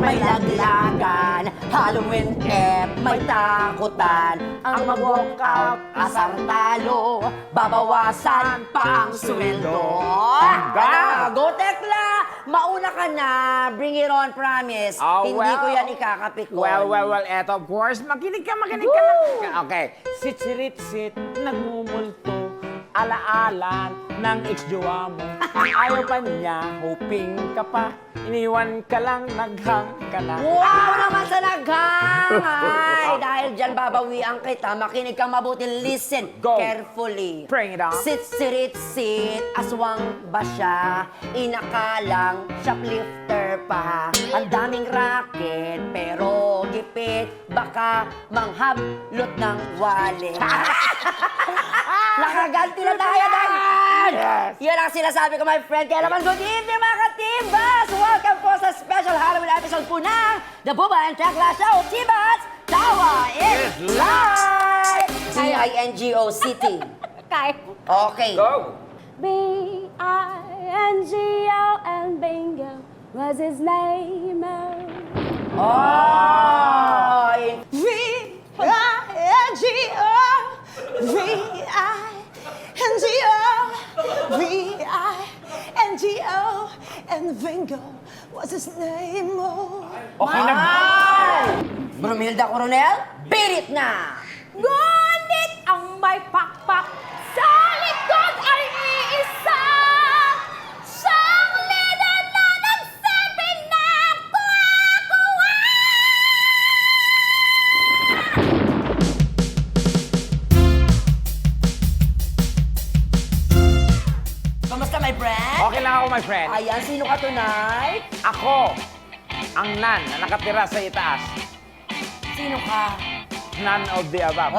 may laglagan. Halloween may takutan. Ang mag-walk out, asar talo. Babawasan pa ang sweldo. Go Tekla! Mauna ka na. Bring it on, promise. Hindi ko yan ikakapikon. Well, eto, of course. Makinig ka lang. Okay. Sit, nagmumulto, alaalan ng ex-jowa mo. Ayaw pa niya, hoping ka pa. Iniwan ka lang, naghang ka na. Wow naman sa naghangay! Dahil dyan babawian kita, makinig kang mabuti, listen Go. carefully. Bring it on. Sit, aswang ba siya? Inakalang shoplifter pa. Ang daming racket, pero gipit, baka manghablot ng wallet. Nakaganti na tayo dahil! Yes. Yan ang sinasabi ko, my friend. Kaya naman, good evening, mga katibas! Welcome po sa special Halloween episode po ng The Bubba and Tekla Show. Tibas, Tawa is live! B-I-N-G-O-C-T. Kaya. Okay. Go! B-I-N-G-O and Bingo was his name. Oh! V-I-N-G-O V-I-N-G-O and Bingo was his name. Okay na. Brumilda Coronel, beat it na! Ngunit ang may pakpak sa likod ay iisa. Siyang leader na nagsabi na kuha-kuha. Kamusta, my friend? Okay lang ako, my friend. Ayan, sino ka tonight? Ako, ang nan na nakatira sa itaas. Sino ka? None of the above.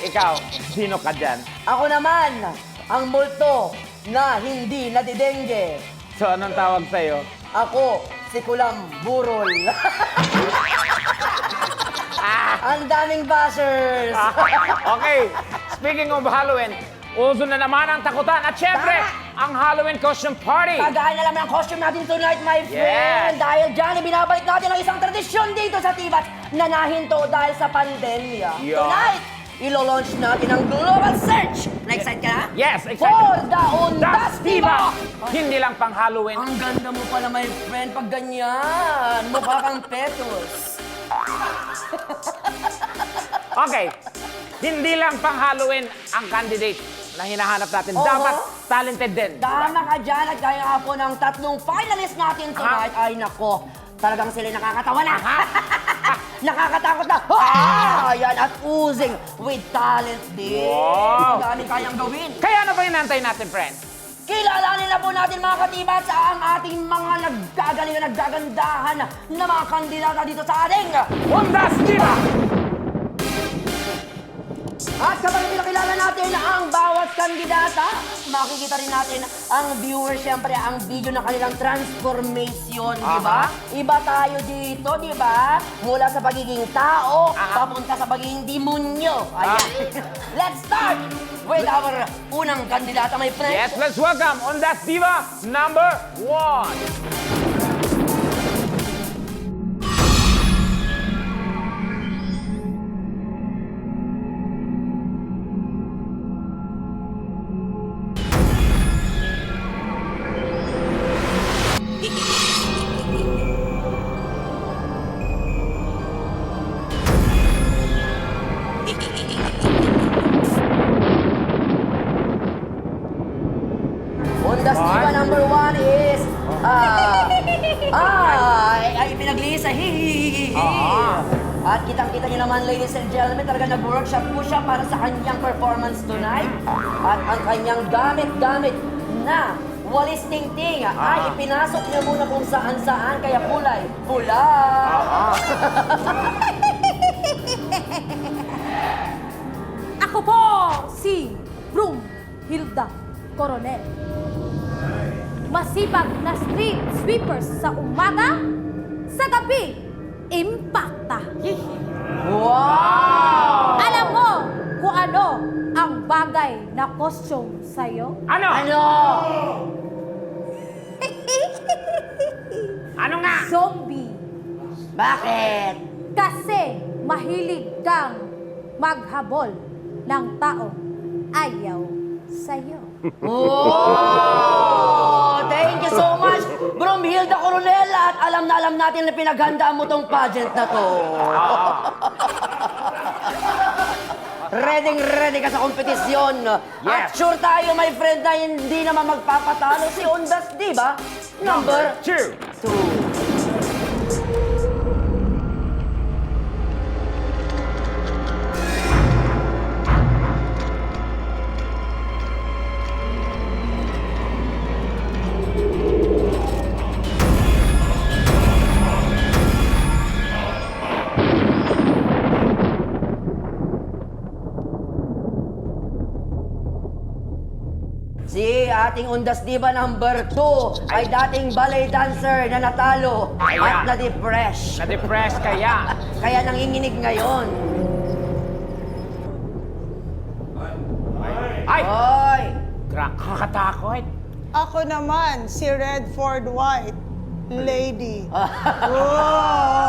Ikaw, sino ka dyan? Ako naman, ang multo na hindi nadidengge. So, anong tawag sa'yo? Ako, si Kulam Burol. Ang daming bashers. Okay, speaking of Halloween, uso na naman ang takutan at syempre, ang Halloween costume party. Kagaya na naman ang costume natin tonight, my friend. Yes. Dahil dyan, binabalik natin ang isang tradisyon dito sa Tibat na nahinto dahil sa pandemya. Yeah. Tonight, ilo-launch natin ang global search. Na-excite ka na? Yes, excited. For the Undas Diba? Diba? Hindi lang pang Halloween. Ang ganda mo pala, my friend, pag ganyan. Mukha kang petos. Okay, hindi lang pang Halloween ang candidate na hinahanap natin. Oo. Dapat talented din. Tama ka dyan at gaya nga po ng tatlong finalist natin tonight. Ay nako, talagang sila nakakatawa na. Nakakatakot na. Ayan, at oozing with talent din. Wow. Ang dami kayang gawin. Kaya ano ba inantay natin, friend? Kilalanin na po natin mga katibat sa ang ating mga naggagaling na naggagandahan na mga kandidata dito sa ating. Undas Diba! At kapag pinakilala natin ang bawat kandidata, makikita rin natin ang viewer, syempre, ang video ng kanilang transformation, di ba? Iba tayo dito, di ba? Mula sa pagiging tao, papunta sa pagiging demonyo. Ayan. Let's start with our unang kandidata, my friend. Yes, let's welcome Undas Diva number 1. Undas Diva number 1 is... ay pinaglihi sa hihihihi. At kitang-kita niyo naman, ladies and gentlemen, talaga nag-workshop po siya para sa kanyang performance tonight. At ang kanyang gamit-gamit na walis tingting ay ipinasok niya muna kung saan-saan, kaya kulay pula. Ako po si Brumhilda Coronel. Masipag na street sweepers sa umaga, sa gabi, impacta. Wow! Alam mo kung ano ang bagay na costume sa'yo? Ano? Ano? Ano nga? Zombie. Bakit? Kasi mahilig kang maghabol ng taong ayaw sa'yo. Oh, thank you so much, Bromhilda Coronel. At alam na alam natin na pinaghandaan mo tong pageant na to. Ready ka sa kompetisyon. At Yes. sure tayo, my friend, na hindi naman magpapatalo si Ondas, di ba? Number 2. 2. Si ating Undas Diva number 2 ay dating ballet dancer na natalo at Ayan. na-depress. Na-depress kaya. Kaya nanginginig ngayon. Ay! Hoy! Kakatakot. Ako naman, si Redford White, lady. Wow!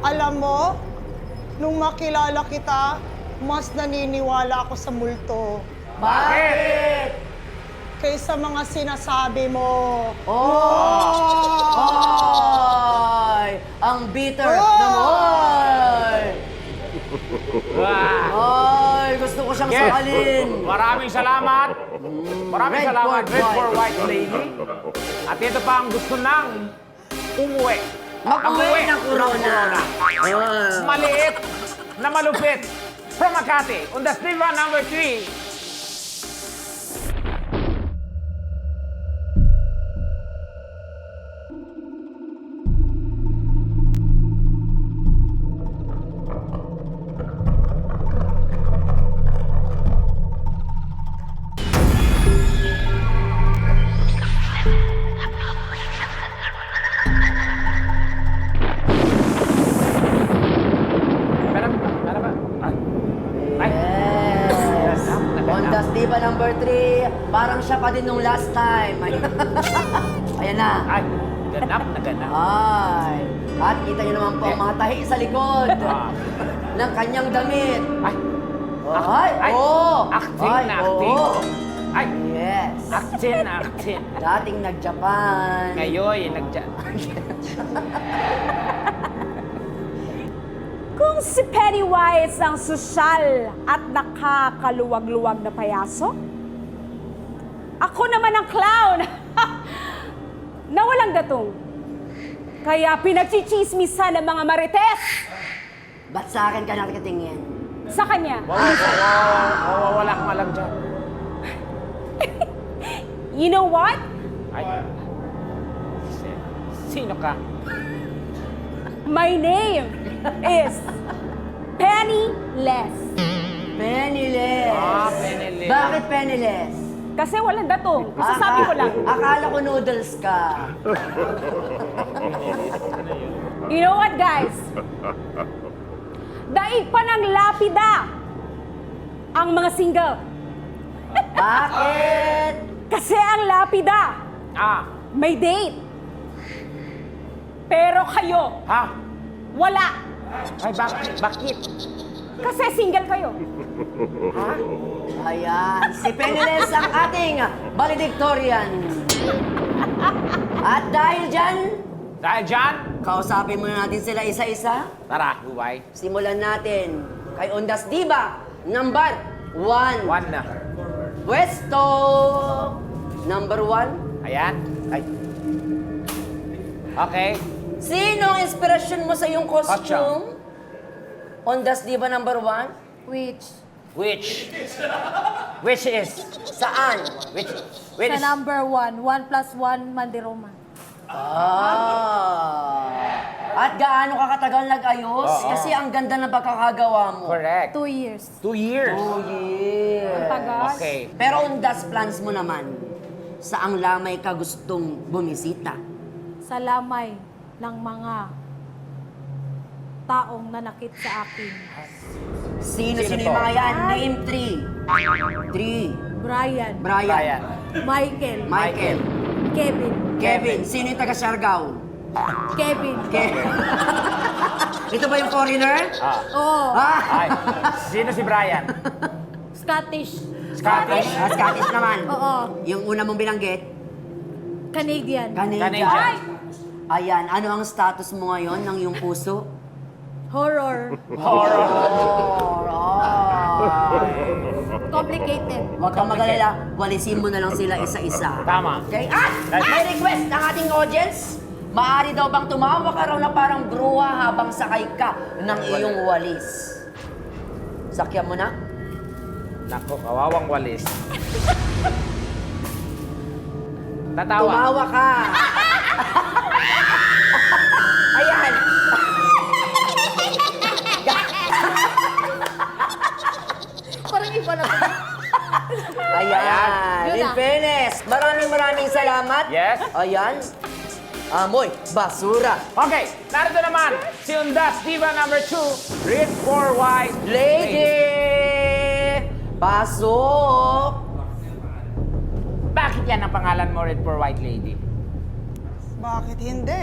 Alam mo, nung makilala kita, mas naniniwala ako sa multo Bakit? kaysa mga sinasabi mo. Oh! Ay! Ang bitter Oh! naman! Wow. Ay! Gusto ko siyang Yes. sakalin. Maraming salamat. Maraming Red salamat, for Red for White. White Lady. At ito pa ang gusto ng umuwi. Mag-uwi ng corona. Ah. Maliit na malupit. From Makati, Undas Diva number 3. Meron ba? Ay. Yes! Ondas Diva number 3, parang siya pa din nung last time. Ayan na. Ay, ganap na ganap. Ay! At kita niyo naman po ang mga tahi sa likod Ah. ng kanyang damit. Ay, Ay! Ay! Oo! Acting Ay, na acting. oo. ay, Yes! actin, actin. Dating nag-Japan. Ngayon, Kung si Pennywise ang sosyal at nakakaluwag-luwag na payaso, ako naman ang clown na walang datong. Kaya pinagchichismisan ng mga marites Ba't sa akin ka nakatingin? sa kanya. wala kang alam dyan. You know what? Ay, sino ka? My name is Penniless. Penniless! Ah, Penniless. Bakit penniless? Kasi walang datong. Masasabi ko lang. Akala ko noodles ka. You know what, guys? Daig pa ng lapida ang mga single. Bakit? Kasi ang lapida Ah, may date. Pero kayo, ha? wala. Ay, bakit? Kasi single kayo. Ayan, si Penniless ang ating valedictorian. At dahil dyan, Dahil dyan, kausapin muna natin sila isa-isa. tara, Huway. Simulan natin kay Ondas Diva, number 1. One na. Pwesto number 1. Ayan. Ay. Okay. Sino ang inspirasyon mo sa iyong costume? Ondas Diva number 1? Which? Which? Which is? Saan? Which Sa is? number 1, 1 plus 1, Mandiroma. Ah. At gaano ka katagal nag-ayos? Oo. Kasi ang ganda ng pagkakagawa mo. Correct. 2 years. 2 years. 2 years. Tagal. Okay. Pero Ondas plans mo naman, saang lamay ka gustong bumisita? Sa lamay ng mga taong nanakit sa akin. Sino-sino Sino yung to? mga yan? Name 3. 3. Brian, Brian. Brian. Michael, Michael. Kevin. Kevin. Sino yung taga Siargao? Kevin. Ito ba yung foreigner? Oo. Ay, sino si Brian? Scottish. Scottish? Scottish naman. Oo. Yung una mong binanggit? Canadian. Canadian. Canadian. Ayan, ano ang status mo ngayon ng iyong puso? Horror. Horror. Complicated. Huwag kang mag-alala, walisin mo na lang sila isa-isa. Tama. Okay? At may request ng ating audience. Maaari daw bang tumawa ka raw na parang bruha habang sakay ka ng iyong walis? Sakyan mo na? Nako, kawawang walis. Tatawa. Tumawa ka! Ayan! Parang iba na. Ayan! Yun In na. fairness, maraming salamat. Yes. Ayan. Amoy, basura. Okay, narito naman si Undas Diva number 2, Read for White Lady! Pasok! Bakit yan ang pangalan mo, Read for White Lady? Bakit hindi?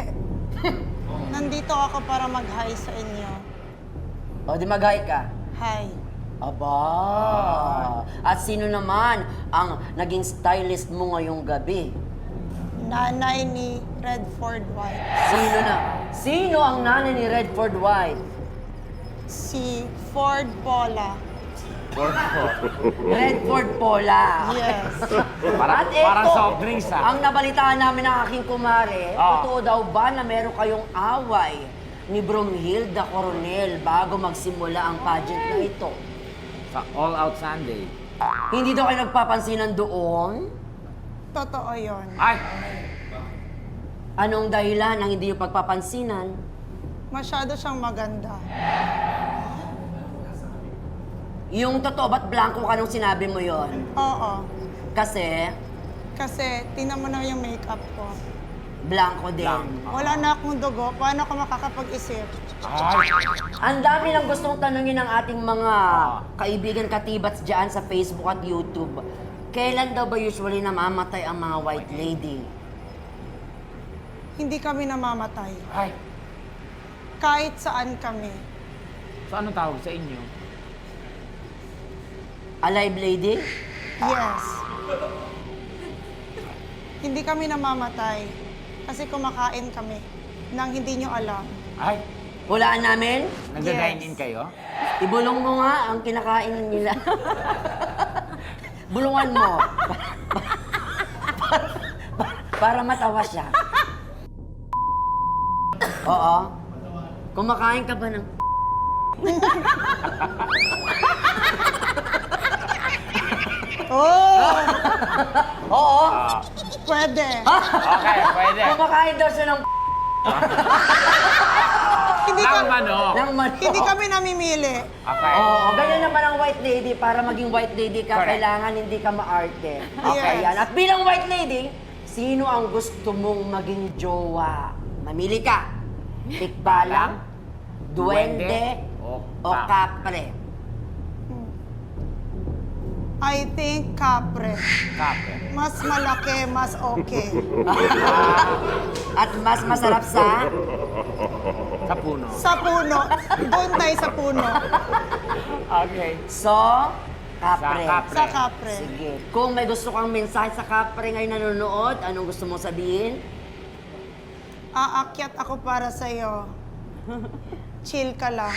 Nandito ako para mag-hi sa inyo. O, di mag-hi ka. Hi. Aba! At sino naman ang naging stylist mo ngayong gabi? Nanay ni Redford White. Sino na? Sino ang nanay ni Redford White? Si Ford Paula. Redford Paula. Yes. Parang, At eto, parang soft drinks, ha? ang nabalitaan namin ng aking kumare, totoo daw ba na meron kayong away ni Bromhilda Coronel bago magsimula ang pageant na ito? Sa All Out Sunday. Hindi daw kayo nagpapansinan doon? Totoo yon. Ay, Anong dahilan ng hindi yung pagpapansinan? Masyado siyang maganda. Yung totoo, ba't blanco ka nung sinabi mo yon? Oo. Kasi, Kasi, tingnan mo na yung makeup ko. blanco din. Wala na akong dugo. Paano ako makakapag-isip? ay, Ang dami ng gustong tanungin ng ating mga kaibigan katibats dyan sa Facebook at YouTube. Kailan daw ba usually namamatay ang mga white lady? Hindi kami namamatay. ay. Kahit saan kami. So, anong tawag sa inyo? Alive lady? Yes. Hindi kami namamatay. Kasi kumakain kami nang hindi nyo alam. Ay, Hulaan namin? nagda-dine-in kayo? Ibulong mo nga ang kinakain nila. Bulungan mo. Para matawa siya. Oo. Kumakain ka ba ng... Oh! Oo. Pwede. Okay, pwede. Kumakain daw siya ng... Hindi, Lang ka- manok. ng manok. hindi kami namimili. Okay. Oo, ganyan naman ang white lady. Para maging white lady ka, Correct. kailangan hindi ka maarte. Yes. Ayan. At bilang white lady, sino ang gusto mong maging jowa? Mamili ka. Tikbalang, duwende, o kapre. I think kapre. Kape. Mas malaki, mas okay. At mas masarap sa... Sa puno. Sa puno. Doon tayo sa puno. Okay. So, kapre. Sa kapre. Sa kapre. Sige. Kung may gusto kang mensahe sa kapre ngayon nanonood, anong gusto mong sabihin? Aakyat ako para sa'yo. Chill ka lang.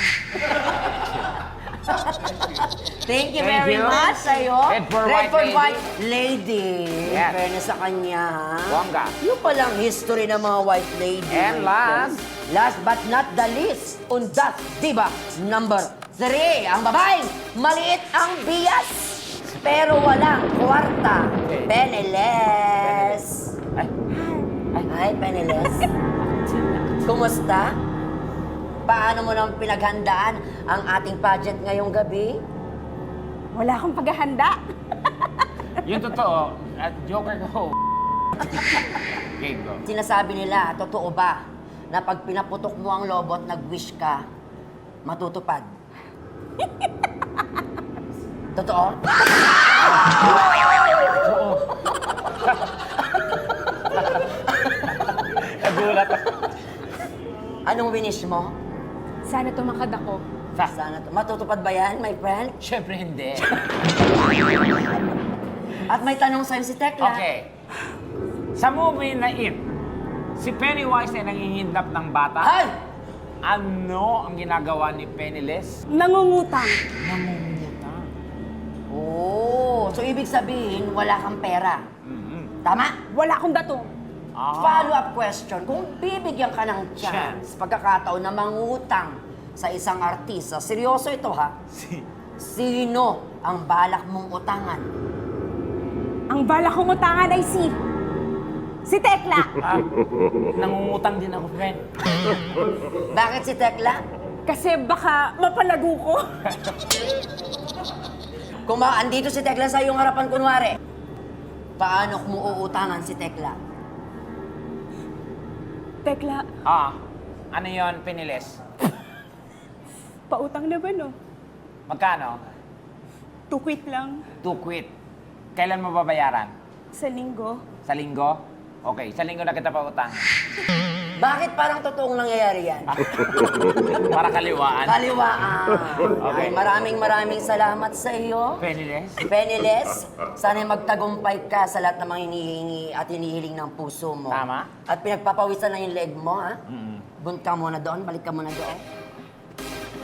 Thank you Thank very you. much sa'yo. Redford White Lady. Yes. Fairness sa kanya, ha? Bongga. Yung palang history ng mga white lady. And my last? friends. Last but not the least, Undas Diva number 3. Ang babaeng maliit ang bias, pero walang kwarta. Okay. Peneles. Ay, Hi, Peneles. Kumusta? Paano mo nang pinaghandaan ang ating pageant ngayong gabi? Wala akong paghahanda. yung totoo, at joker ko. Okay, go. Sinasabi nila, totoo ba, na pag pinaputok mo ang lobo at nag-wish ka, matutupad? Totoo? Oo. Anong winish mo? Sana tumakad ako. Sana matutupad ba yan, my friend? Siyempre hindi. At may tanong sa'yo si Tekla. Okay. Sa movie na It, si Pennywise ay nangingidnap ng bata. Ay! Ano ang ginagawa ni Penniless? Nangungutang. Nangungutang. Oh, so ibig sabihin, wala kang pera. Mhm. Tama? Wala akong dato. Follow-up question, kung bibigyan ka ng chance, pagkakataon na mangutang sa isang artista, seryoso ito ha? Sino ang balak mong utangan? Ang bala kong utangan ay si Tekla. Ah, nangungutang din ako, friend. Bakit si Tekla? Kasi baka mapalago ko. Kung andito si Tekla sa iyong harapan kunwari, paano mo uutangan si Tekla? Tekla, Ano yon, Penniless? pautang na ba no? Magkano? Tukwit lang. To quit. Kailan mo babayaran? Sa linggo. Sa linggo? Okay, sa linggo na kita pautang. Bakit parang totoong nangyayari yan? Para kaliwaan. Kaliwaan. Okay. Ay, maraming salamat sa iyo. Penniless? Penniless, sana'y magtagumpay ka sa lahat ng mga hinihingi at hinihiling ng puso mo. Tama. At pinagpapawisan na yung leg mo, ha? Bunta muna doon, balik ka muna doon.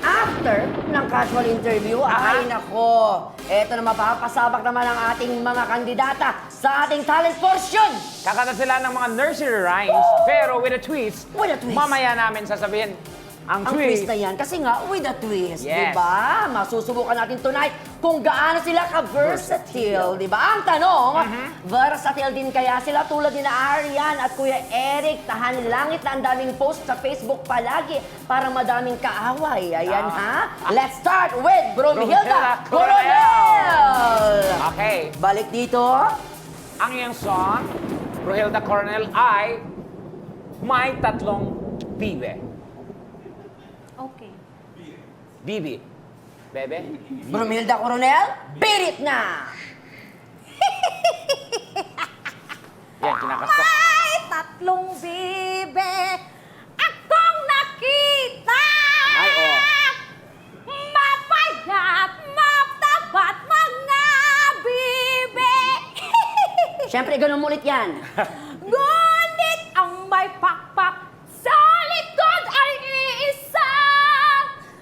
After ng casual interview, ay nako, eto na mapapasabak naman ang ating mga kandidata sa ating talent portion. Kakanta sila ng mga nursery rhymes, pero with a twist. With a twist. Mamaya namin sasabihin ang Twist twist. na yan, kasi nga, with a twist, Yes. di ba? Masusubukan natin tonight kung gaano sila ka-versatile, di ba? Ang tanong, versatile din kaya sila tulad ni na Arian at Kuya Eric, tahan langit na ang daming post sa Facebook palagi para madaming kaaway. Ayan ha? Let's start with Bromhilda Bromhilda Coronel! Okay, Balik dito. ang iyong song, Bromhilda Coronel, ay may tatlong bibe. Okay. Bibi. Bebe? Bromhilda Coronel, pirit na! Yan, kinakasta. May tatlong bibe akong nakita. Ay, oh. Mapayat, matapat mga bibe. Siyempre, ganun mo ulit yan. Ngunit ang may pakpak sa likod ay iisa.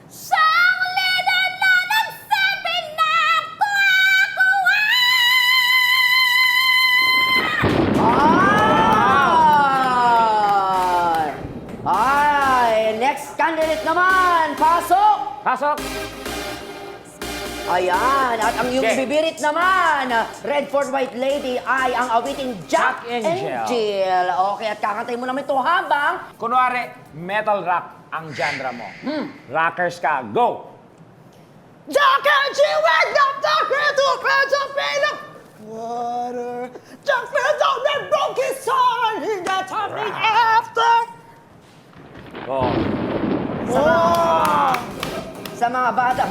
Siyang leader na nagsabi na kuha-kuha. Ay! Next candidate naman! Pasok! Pasok! Ayan, at ang iyong Okay. bibirit naman, Redford White Lady, ay ang awiting Jack Jack and Jill. Okay, at kakantay mo naman ito habang... Kunwari, metal rock ang genre mo. Rockers ka, go! Jack and Jill, wake up the little birds of freedom! Water, Jack fell on the broken soul, he got something after. Go! Sa mga bata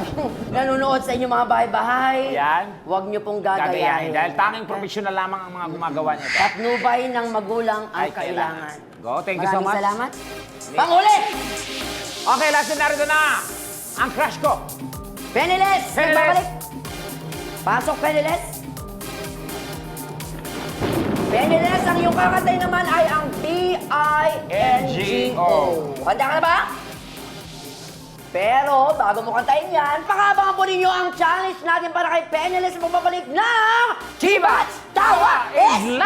nanonood sa inyong mga bahay-bahay, Yan. huwag niyo pong Gagayahin. gagayahin. Dahil tanging professional lamang ang mga gumagawa nito. Patnubay ng magulang ang Ay, kailangan. Go, thank you so Maraming much. salamat. Panghuli! Okay, last na narito na ang crush ko. Penniless! Penniless! Nagbabalik! Pasok, Penniless! Penniless, ang iyong kakantay naman ay ang B-I-N-G-O. Handa ka na ba? Pero, bago mo kantayin yan, pakabangan po ninyo ang challenge natin para kay Penniless sa pagbabalik ng Chibats Tawa is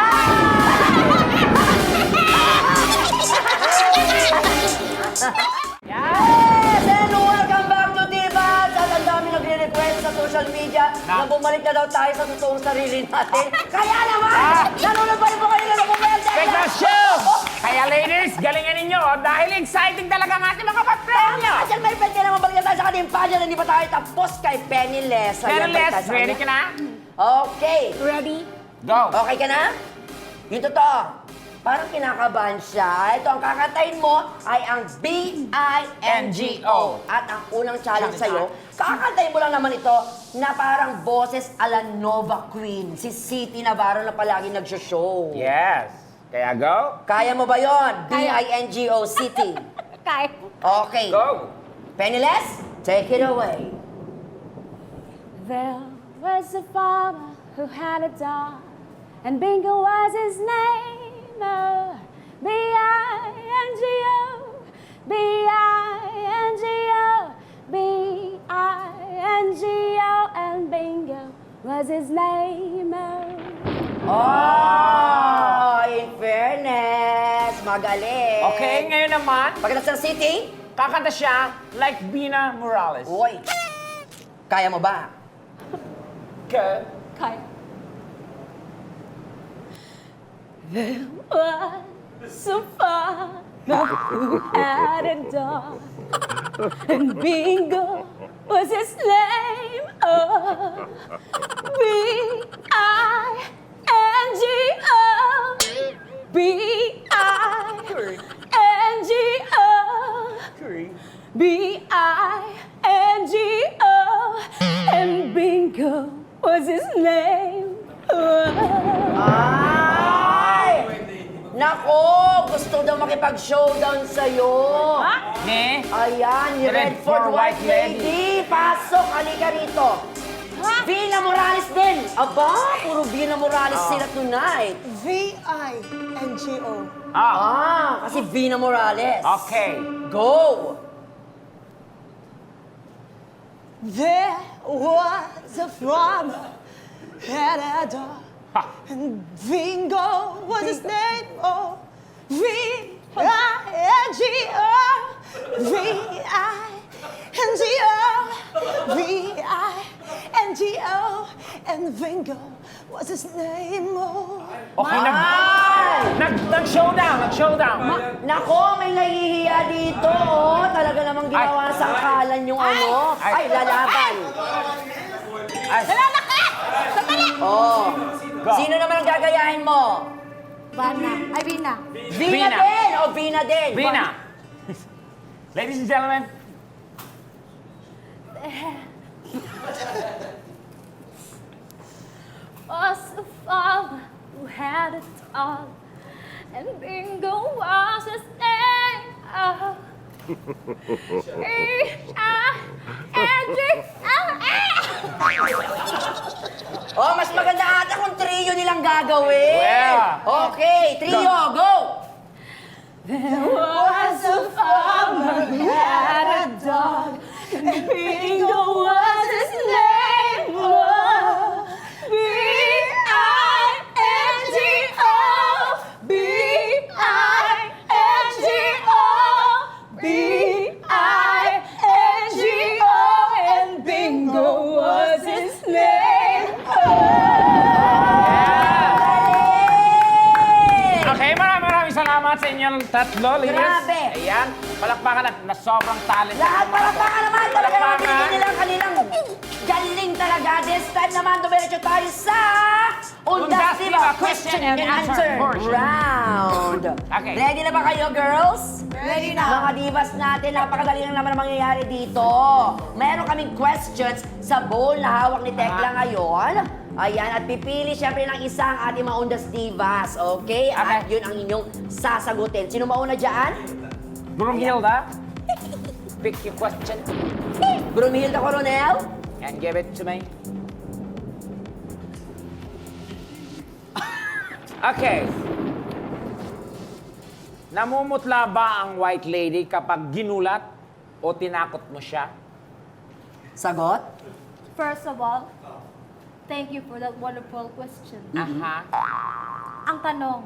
Yes! And welcome back to Chibats! At ang dami nagre-request sa social media na bumalik na daw tayo sa totoong sarili natin. Kaya naman, nanonood pa rin po kayo ng Bumelde! Special show! Kaya ladies, galingan ninyo dahil exciting talaga ang ating mga papremyo! Asyan, may pwede naman balik tayo sa ating pageant. Hindi pa tayo tapos kay Penniless. Ayan, Pero balik tayo let's, sa ready kanya. ka na? Okay. Ready? Go! Okay ka na? Yung totoo. Parang kinakabahan siya. Ito, ang kakantayin mo ay ang B-I-N-G-O. At ang unang challenge sa'yo, kakantayin mo lang naman ito na parang boses ala Nova Queen. Si City Navarro na palagi nagsho-show. Yes. Kaya go. Kaya mo ba yon? Kaya. B-I-N-G-O, City. Kaya. Okay. Go! Penniless, take it away. There was a farmer who had a dog, and Bingo was his name. Oh, B-I-N-G-O, B-I-N-G-O, B-I-N-G-O, and Bingo was his name. Oh, in fairness, magaling. Okay, ngayon naman, Pagkatapos ng city, kakanta siya like Bina Morales. uy, kaya mo ba? Good. Kaya. There was a farmer who had a dog, and Bingo was his name. Oh, B-I-N-G-O, B-I-N-G-O, B-I-N-G-O, and Bingo was his name. Ay! Nako, gusto daw makipag-showdown sa'yo. Ne? Ayan, ni Redford White Lady. Pasok, halika rito. Vina Morales din. Aba, puro Vina Morales sila tonight. V-I-N-G-O. Kasi Vina Morales. Okay. Go! There was a farmer had a dog, and Bingo was his name. Oh, V-I-N-G-O, V-I-N-G-O, V-I-N-G-O, and Bingo was his name. Oh. Okay, Ay! nag-showdown. Nako, may nahihiya dito. Oh. Talaga namang ginawa sa akalan yung ano. Ay, lalaban. Oh. Sino naman ang gagayahin mo? Bana. Ay, Bina. Vina Vina. din o Vina din? Bina. Ladies and gentlemen, Was a farmer who had a dog, and Bingo was his name. Oh, B-I-N-G-O. Oh, mas maganda ata kung trio nilang gagawin. Yeah. Okay, trio, go! There was a farmer who had a dog, and Bingo was his name. Oh, B-I-N-G-O, B-I-N-G-O, B-I-N-G-O, and Bingo was his name. okay, maraming salamat sa inyong tatlo, ladies. Grabe. Ayan, palakpakan at na sobrang talent. Lahat palakpakan naman. Talaga naman Palakpakan. pinigil nila ang kanilang galing talaga. This time naman, dumiretso tayo sa Undas Diva Question and Answer Round. Okay. Ready na ba kayo, girls? Ready na. Mga divas natin, napakadali lang naman ang mangyayari dito. Meron kaming questions sa bowl na hawak ni Tekla ngayon. Ayan, at pipili syempre ng isang ating mga Undas Divas, okay? At yun ang inyong sasagutin. Sino mauna dyan? Brumhilda, pick your question Brumhilda Coronel? and give it to me. Okay. Namumutla ba ang white lady kapag ginulat o tinakot mo siya? Sagot? First of all, thank you for that wonderful question. Aha. Ang tanong,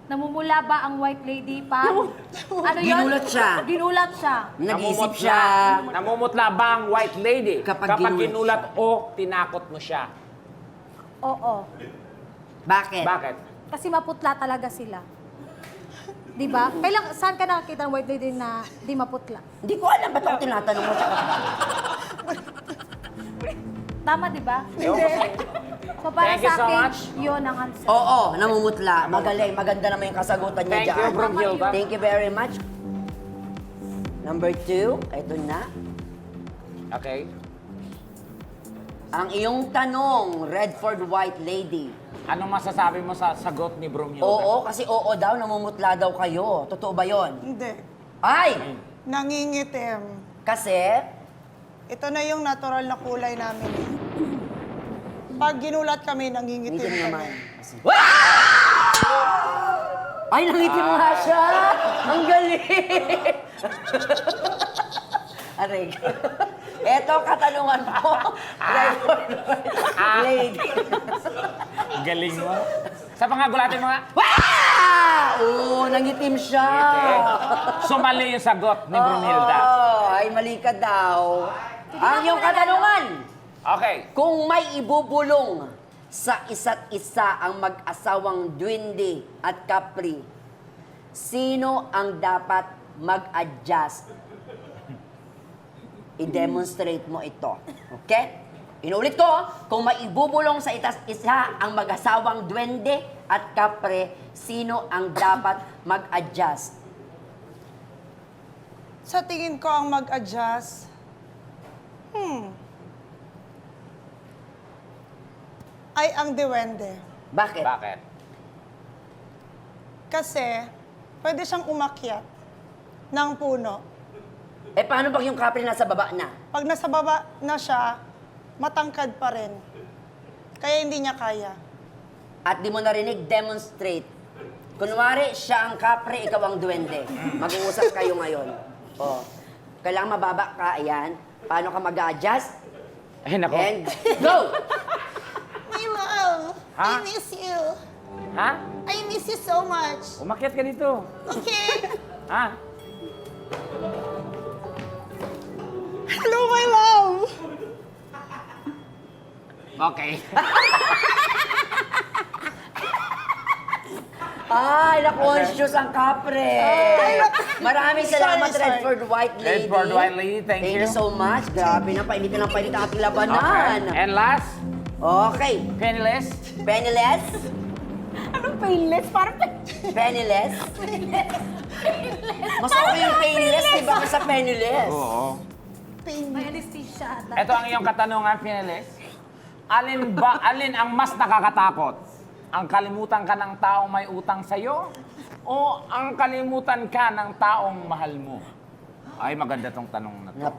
namumula ba ang white lady pa? Ano yun? Ginulat siya. Ginulat siya. Nag-iisip siya. Namumutla ba ang white lady Kapag ginulat o tinakot mo siya? Oo. Bakit? Bakit? Kasi maputla talaga sila. Di ba? Saan ka nakakita ng white lady na di maputla? Hindi ko alam ba't ako tinatanong mo siya. Tama, di ba? Hindi. So para Thank you sa so akin, much. yun ang answer. Oo, namumutla. Magaling. Maganda naman yung kasagutan niya Thank dyan. you, Brumhilda. Thank you very much. Number 2, ito na. Okay. Ang iyong tanong, Redford White Lady. Anong masasabi mo sa sagot ni Brumhilda? Oo, kasi oo daw, namumutla daw kayo. Totoo ba yon? Hindi. Ay! Nangingitim. Kasi? Ito na yung natural na kulay namin. Pag ginulat kami, nangingitim Ngitim kami. naman. Ay, nangitim nga siya! Ang galing! Aray. Eto, katanungan mo. Lady. Galing mo. Sa pangagulatin mga... Oo, nangitim siya. Sumali yung sagot ni Brunilda. Ay, mali ka daw. Ang iyong katanungan. Okay. Kung may ibubulong sa isa't isa ang mag-asawang Duwende at Capri, sino ang dapat mag-adjust? I-demonstrate mo ito. Okay? Inulit ko, kung may ibubulong sa isa't isa ang mag-asawang Duwende at Capri, sino ang dapat mag-adjust? Sa tingin ko ang mag-adjust, ay ang Duwende. Bakit? Bakit? Kasi, pwede siyang umakyat ng puno. Eh, paano pag yung Capri nasa baba na? Pag nasa baba na siya, matangkad pa rin. Kaya hindi niya kaya. At di mo narinig, demonstrate. Kunwari, siya ang Capri, ikaw ang Duwende. Mag-uusap kayo ngayon. Oh. Kailangan mababa ka, ayan. Paano ka mag-adjust? Ay, nako. And go! My love, Ha? I miss you. Ha? I miss you so much. Umakyat ka dito. Okay. Ha? Hello, my love. Okay. Ay, na-conscious ang Capri. Maraming salamat, Sorry. Redford White Lady. Redford White Lady, thank you. Thank you so much. Grabe na, painit na painit ang ating Okay. labanan. And last, Okay. penniless. Penniless? Anong painless? Parang Penniless? Mas okay yung painless, di ba? Sa penniless. Oo. may anesthesia ata. Ito ang iyong katanungan, penniless. Alin ang mas nakakatakot? Ang kalimutan ka ng taong may utang sa'yo? O ang kalimutan ka ng taong mahal mo? Ay, maganda tong tanong na to.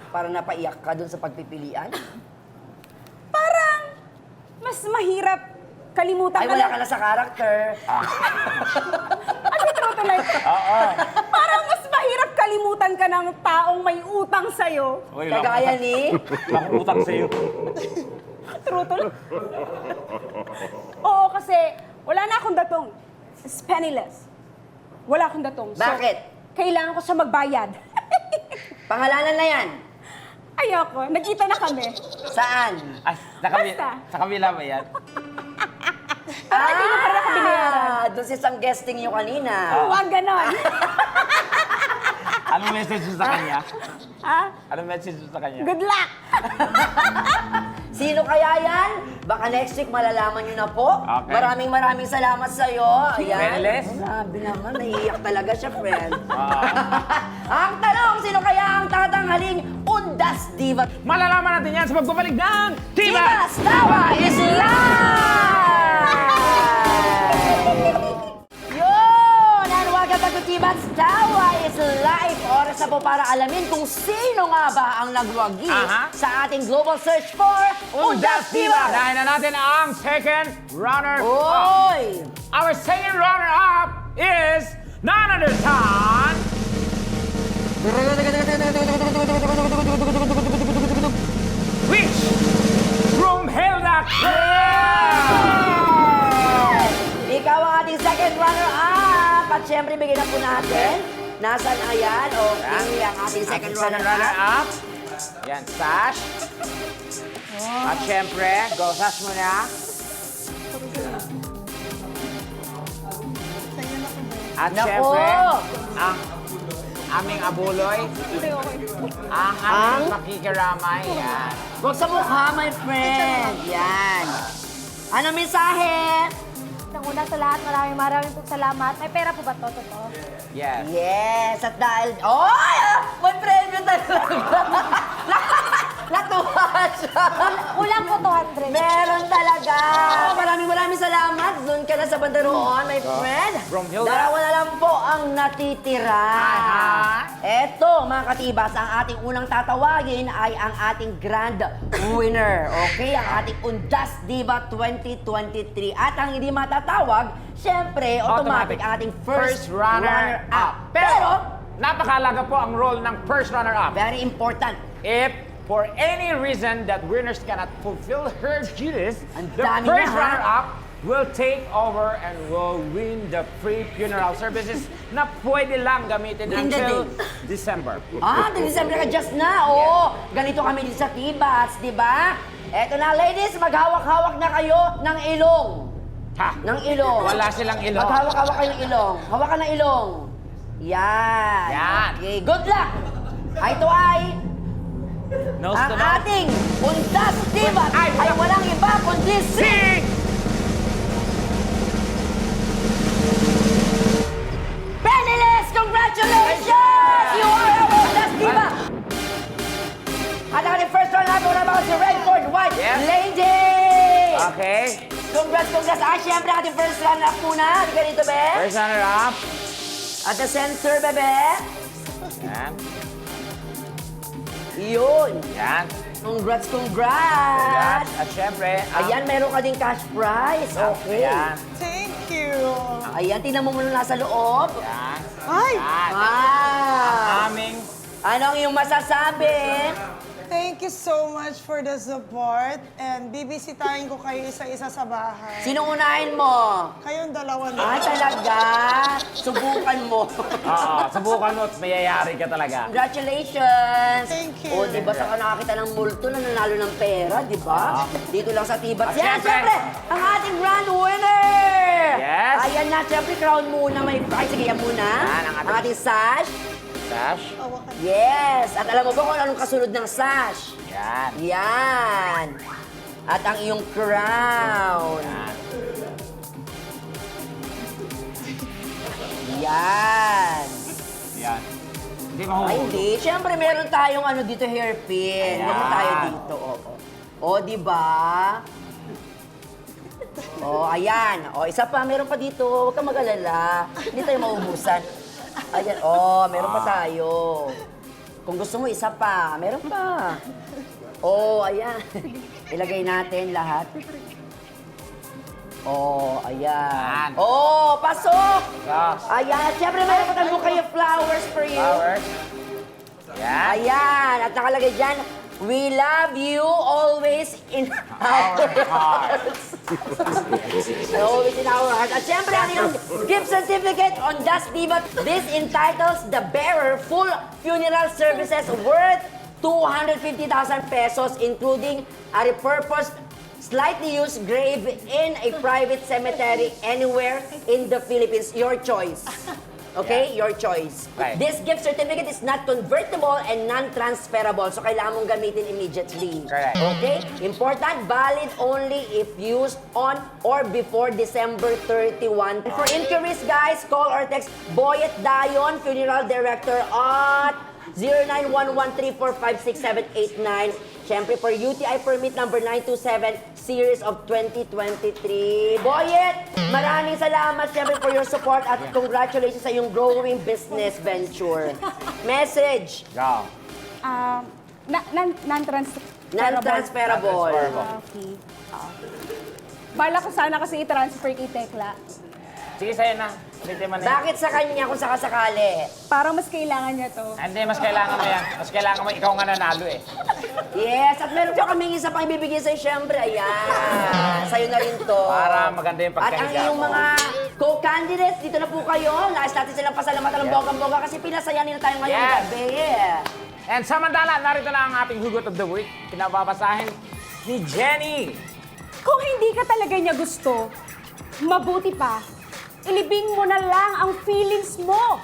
Para napaiyak ka dun sa pagpipilian? Parang mas mahirap kalimutan Ay, ka wala lang. ka na sa character. Ano ito like? Oo. Parang mas mahirap kalimutan ka ng taong may utang sa'yo. Uy, Kagaya ni... Lang utang sa'yo. Trutol? Oo, kasi wala na akong datong. It's penniless. Wala akong datong. So, Bakit? kailangan ko siya magbayad. Pangalanan na yan. Ayoko. Nagkita na kami. Saan? Ay, Basta. sa kabila ba yan? Hindi mo pa rin ako binayaran. Doon sa isang guesting nyo kanina. Huwag ganon. Anong message mo sa kanya? Ha? Anong message mo sa kanya? Good luck! Sino kaya yan? Baka next week malalaman nyo na po. Okay. Maraming salamat sa'yo. Ayan. Penniless? Grabe naman, naiiyak talaga siya, friend. Ah. Ang tanong, sino kaya ang tatanghaling Undas Diva? Malalaman natin yan sa pagbabalik ng Divas Tawa is live! Yun! And welcome back to Divas Tawa is live. Oras na po para alamin kung sino nga ba ang nagwagi Aha. sa ating global search for Undas Diva! Dahil na natin ang second runner-up. Oy! Our second runner-up is none other than... Which? Brumhilda Ikaw ang ating second runner-up. At syempre, bigyan na po natin. Nasaan na yan? Okay, ang ating second runner-up. Yan, Sash. At syempre, go Sash mo na. At Nako! syempre, ang aming abuloy, ang aming makikiramay. Yan. Huwag sa mukha, my friend. Yan. Ano mensahe? Una sa lahat, maraming pong salamat. May pera po ba to? Totoo? Yes. Yes, at dahil... Oy! May premyo talaga. Natuwa siya. Kulang po 200. Meron talaga. Maraming salamat. Doon ka ka na sa bandaroon, my friend. Bromhilda. Dalawa na lang po ang natitira. Eto, mga katibas, ang ating unang tatawagin ay ang ating grand winner. Okay, ang ating Undas Diva 2023. At ang hindi matatawag, syempre, automatic ang ating first runner-up. Pero, napakalaga po ang role ng first runner-up. Very important. If for any reason that winners cannot fulfill her duties, Ang the dami first na, ha? runner-up will take over and will win the free funeral services na pwede lang gamitin Within the until day. December. December ka just na. Oo, ganito kami dito sa Tibats, di ba? Eto na, ladies, maghawak-hawak na kayo ng ilong. Ha? Ng ilong. Wala silang ilong. Maghawak-hawak kayo ng ilong. Hawakan ng ilong. Yan. Yan. Okay, good luck. Ito ay Nose ang to nose. ating Undas Diva Ay, ay walang iba kundi si Peniles! Congratulations! You are our Undas Diva! At ang ating first round natin na si Redford White Yes. Lady! Okay. Congrats! Ah, syempre ating first round up muna. Halika dito, be. First runner-up. At the center, bebe. Yan. Yun. Yan. Congrats! Yan. At syempre, ang... Ayan, meron ka ding cash prize. Okay. Yan. Thank you. Ayan, tingnan mo muna nasa loob. Yan. Ay, Yan. Ah! Aming... Ano ang iyong masasabi? thank you so much for the support. And bibisitahin ko kayo isa-isa sa bahay. Sinong unahin mo? Kayong dalawa na. Ah, talaga? Subukan mo. Oo, subukan mo at mayayari ka talaga. Congratulations! Thank you. O, di ba saka nakakita ng multo na nanalo ng pera, di ba? Dito lang sa Tibats. At Yan, syempre, syempre, ang ating grand winner! Yes. Ayan na, syempre, crown muna. Ay, sige, yan muna. Yan, ang Ang ating sash. Sash. Yes! At alam mo ba kung anong kasunod ng sash? Yan. Yan! At ang iyong crown. Yan. Yan! Yan. Hindi Ay, mahuhulog. hindi. Siyempre, meron tayong ano dito, hairpin. Ayan. Meron tayo dito. O, di ba? O, ayan. O, isa pa. Meron pa dito. Huwag kang mag-alala. Hindi tayo maubusan. Ayan. O, meron pa tayo. Kung gusto mo, isa pa. Meron pa. O, ayan. Ilagay natin lahat. O, ayan. Yan. O, pasok! Yes. Ayan. Siyempre, meron pa tayong kayo flowers for you. Flowers. Yan. Ayan, at nakalagay dyan, we love you always in our hearts. Always in our hearts. At syempre, ang iyong gift certificate on Das Diva. This entitles the bearer full funeral services worth 250,000 pesos, including a repurposed, slightly used grave in a private cemetery anywhere in the Philippines. Your choice. Okay? Your choice. Right. This gift certificate is not convertible and non-transferable, so kailangan mong gamitin immediately. Correct. Okay? Important, valid only if used on or before December 31. For inquiries, guys, call or text Boyet Dayon, Funeral Director at 091134568789. Siyempre, for UTI permit number 927, series of 2023. Boyet, maraming salamat siyempre for your support at congratulations sa iyong growing business venture. Message, Go. Non-transferable. non-transferable. Okay. Bala ko sana kasi i-transfer kay Tekla. Sige, sa'yo na. Ulitin mo na yan. Bakit sa kanya kung sakasakali? Parang mas kailangan niya to. Hindi, mas kailangan mo yan. Mas kailangan mo, ikaw nga nanalo eh. Yes, at meron pa kaming isa pang ibibigay sa'yo, syempre. Ayan, sa'yo na rin to. Para maganda yung At ang pagkahiga iyong mo. mga co-candidates, dito na po kayo. Nais natin silang pasalamatan ng bonggang-bongga kasi pinasaya nila tayo ngayong Yes. gabi. And samantala, narito na ang ating hugot of the week. Pinababasahin ni Jenny. Kung hindi ka talaga niya gusto, mabuti pa, ilibing mo na lang ang feelings mo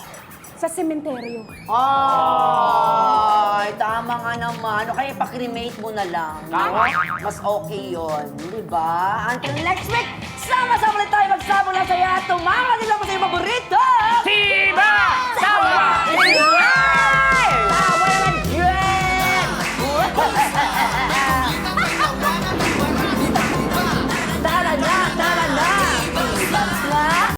sa sementeryo. Ay, tama nga naman. O kaya pa-cremate mo na lang. Tama. Mas okay yun. Di ba? Until next week, sama-sama ulit tayo magsabong na saya at tumama din lang mo sa iyong paborito!